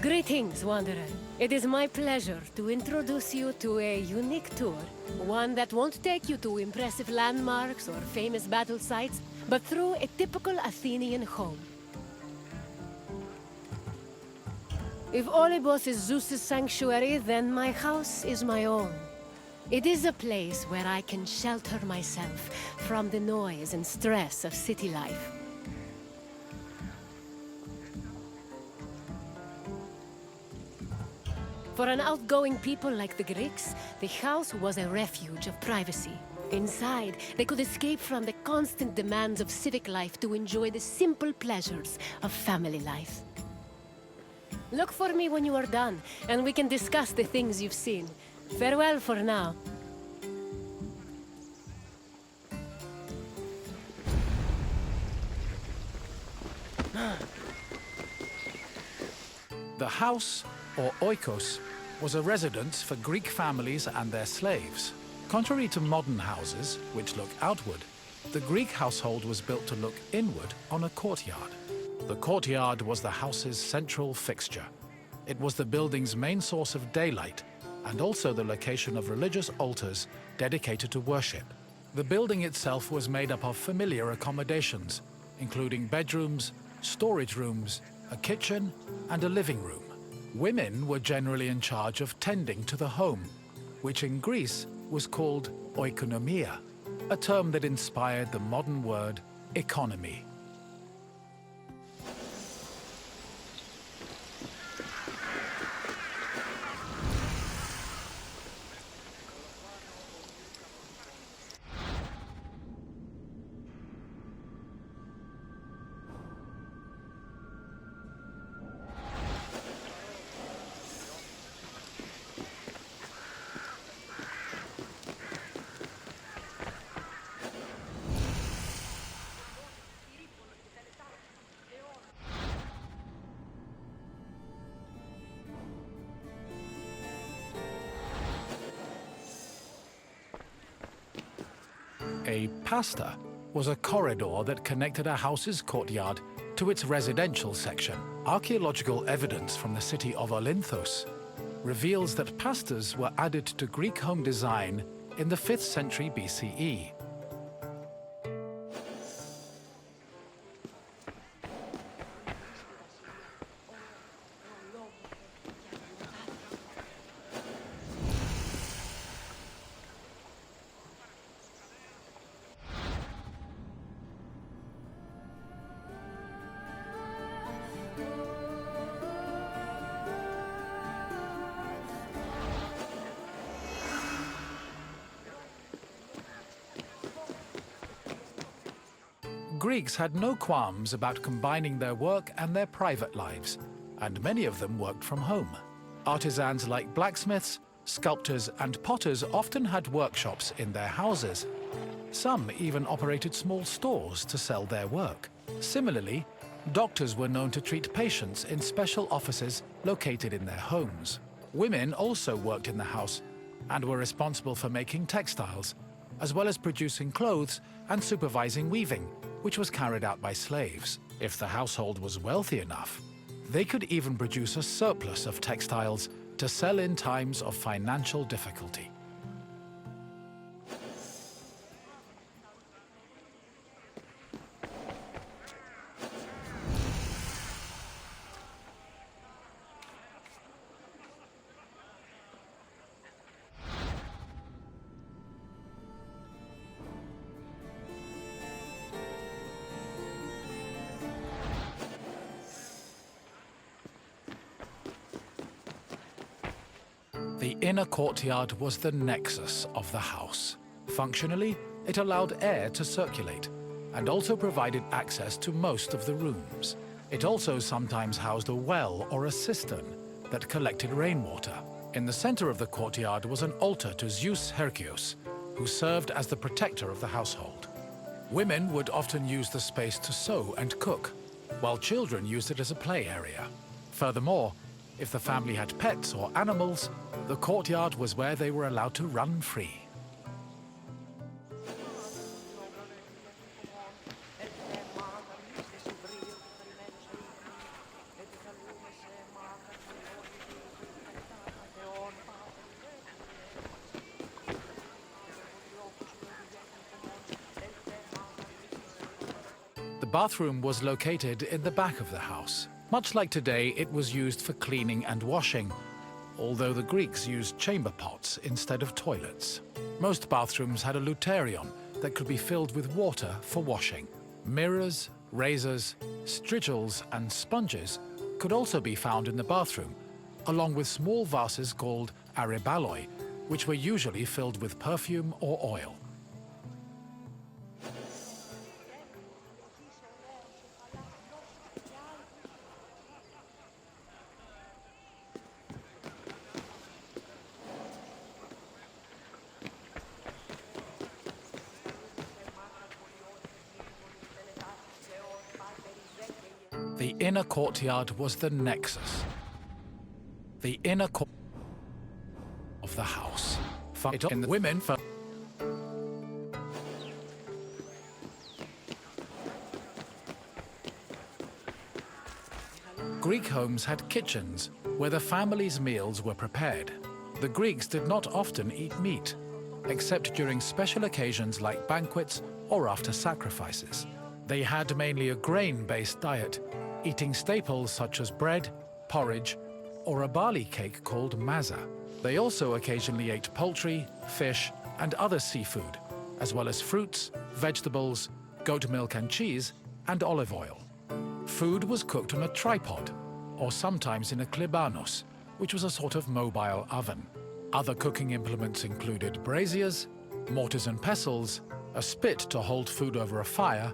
Greetings, Wanderer. It is my pleasure to introduce you to a unique tour. One that won't take you to impressive landmarks or famous battle sites, but through a typical Athenian home. If Olympus is Zeus's sanctuary, then my house is my own. It is a place where I can shelter myself from the noise and stress of city life. For an outgoing people like the Greeks, the house was a refuge of privacy. Inside, they could escape from the constant demands of civic life to enjoy the simple pleasures of family life. Look for me when you are done, and we can discuss the things you've seen. Farewell for now. The house, or oikos, was a residence for Greek families and their slaves. Contrary to modern houses, which look outward, the Greek household was built to look inward on a courtyard. The courtyard was the house's central fixture. It was the building's main source of daylight and also the location of religious altars dedicated to worship. The building itself was made up of familiar accommodations, including bedrooms, storage rooms, a kitchen, and a living room. Women were generally in charge of tending to the home, which in Greece was called oikonomia, a term that inspired the modern word economy. A pasta was a corridor that connected a house's courtyard to its residential section. Archaeological evidence from the city of Olynthos reveals that pastas were added to Greek home design in the 5th century BCE. Greeks had no qualms about combining their work and their private lives, and many of them worked from home. Artisans like blacksmiths, sculptors, and potters often had workshops in their houses. Some even operated small stores to sell their work. Similarly, doctors were known to treat patients in special offices located in their homes. Women also worked in the house and were responsible for making textiles, as well as producing clothes and supervising weaving, which was carried out by slaves. If the household was wealthy enough, they could even produce a surplus of textiles to sell in times of financial difficulty. The inner courtyard was the nexus of the house. Functionally, it allowed air to circulate and also provided access to most of the rooms. It also sometimes housed a well or a cistern that collected rainwater. In the center of the courtyard was an altar to Zeus Hercules, who served as the protector of the household. Women would often use the space to sew and cook, while children used it as a play area. Furthermore, if the family had pets or animals, the courtyard was where they were allowed to run free. bathroom was located in the back of the house. Much like today, it was used for cleaning and washing, although the Greeks used chamber pots instead of toilets. Most bathrooms had a luterion that could be filled with water for washing. Mirrors, razors, strigils, and sponges could also be found in the bathroom, along with small vases called arebaloi, which were usually filled with perfume or oil. The inner courtyard was the nexus. The inner court of the house. In the women for Greek homes had kitchens where the family's meals were prepared. The Greeks did not often eat meat, except during special occasions like banquets or after sacrifices. They had mainly a grain-based diet, eating staples such as bread, porridge, or a barley cake called maza. They also occasionally ate poultry, fish, and other seafood, as well as fruits, vegetables, goat milk and cheese, and olive oil. Food was cooked on a tripod, or sometimes in a klibanos, which was a sort of mobile oven. Other cooking implements included braziers, mortars and pestles, a spit to hold food over a fire,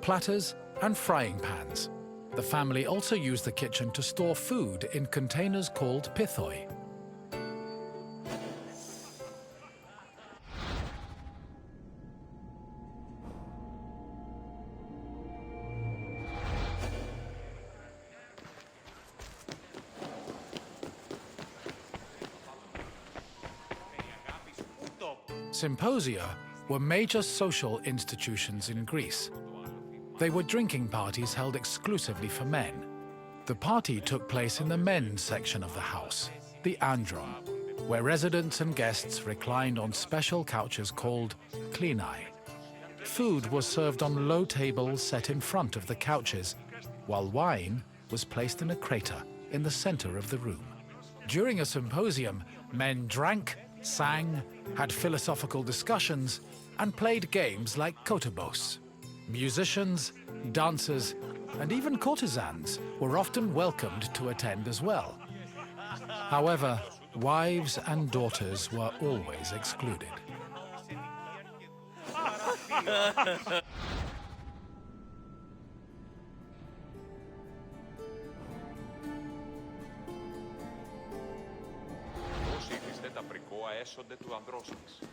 platters, and frying pans. The family also used the kitchen to store food in containers called pithoi. Symposia were major social institutions in Greece. They were drinking parties held exclusively for men. The party took place in the men's section of the house, the andron, where residents and guests reclined on special couches called klinai. Food was served on low tables set in front of the couches, while wine was placed in a crater in the center of the room. During a symposium, men drank, sang, had philosophical discussions, and played games like kotobos. Musicians, dancers, and even courtesans were often welcomed to attend as well. However, wives and daughters were always excluded. Όσοι ήθιστε τα πρικόα έσονται του ανδρός σας.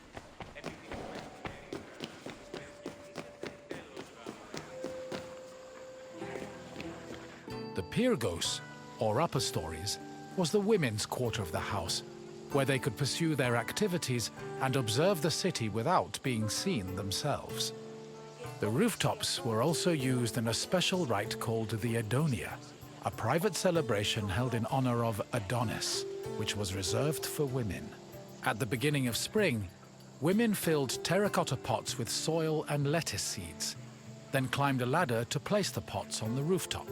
The Pyrgos, or upper stories, was the women's quarter of the house, where they could pursue their activities and observe the city without being seen themselves. The rooftops were also used in a special rite called the Adonia, a private celebration held in honor of Adonis, which was reserved for women. At the beginning of spring, women filled terracotta pots with soil and lettuce seeds, then climbed a ladder to place the pots on the rooftop.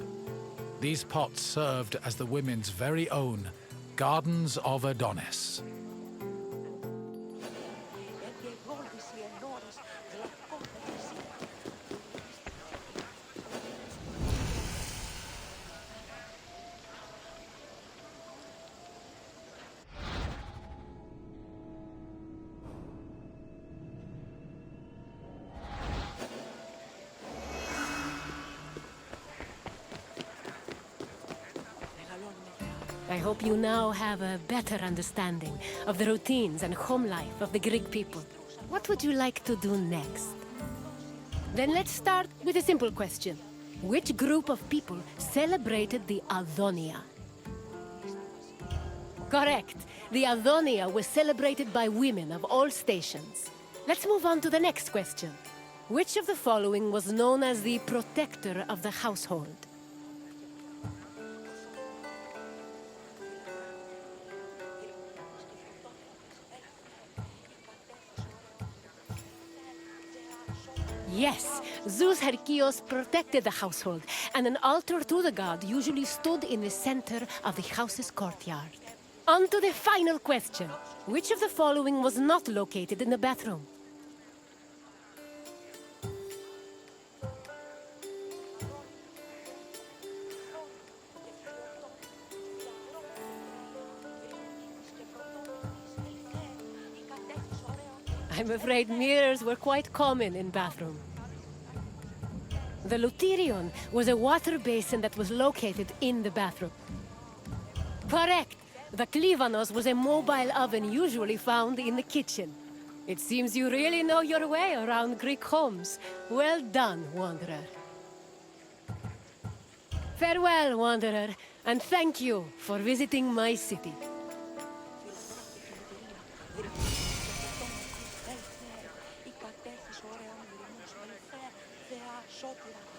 These pots served as the women's very own gardens of Adonis. I hope you now have a better understanding of the routines and home life of the Greek people. What would you like to do next? Then let's start with a simple question. Which group of people celebrated the Adonia? Correct. The Adonia was celebrated by women of all stations. Let's move on to the next question. Which of the following was known as the protector of the household? Yes, Zeus Herkios protected the household, and an altar to the god usually stood in the center of the house's courtyard. On to the final question. Which of the following was not located in the bathroom? I'm afraid mirrors were quite common in bathroom. The Lutherion was a water basin that was located in the bathroom. Correct! The Klivanos was a mobile oven usually found in the kitchen. It seems you really know your way around Greek homes. Well done, Wanderer. Farewell, Wanderer, and thank you for visiting my city. η κατέχεις ωραία μου, θεά, σώτηρα.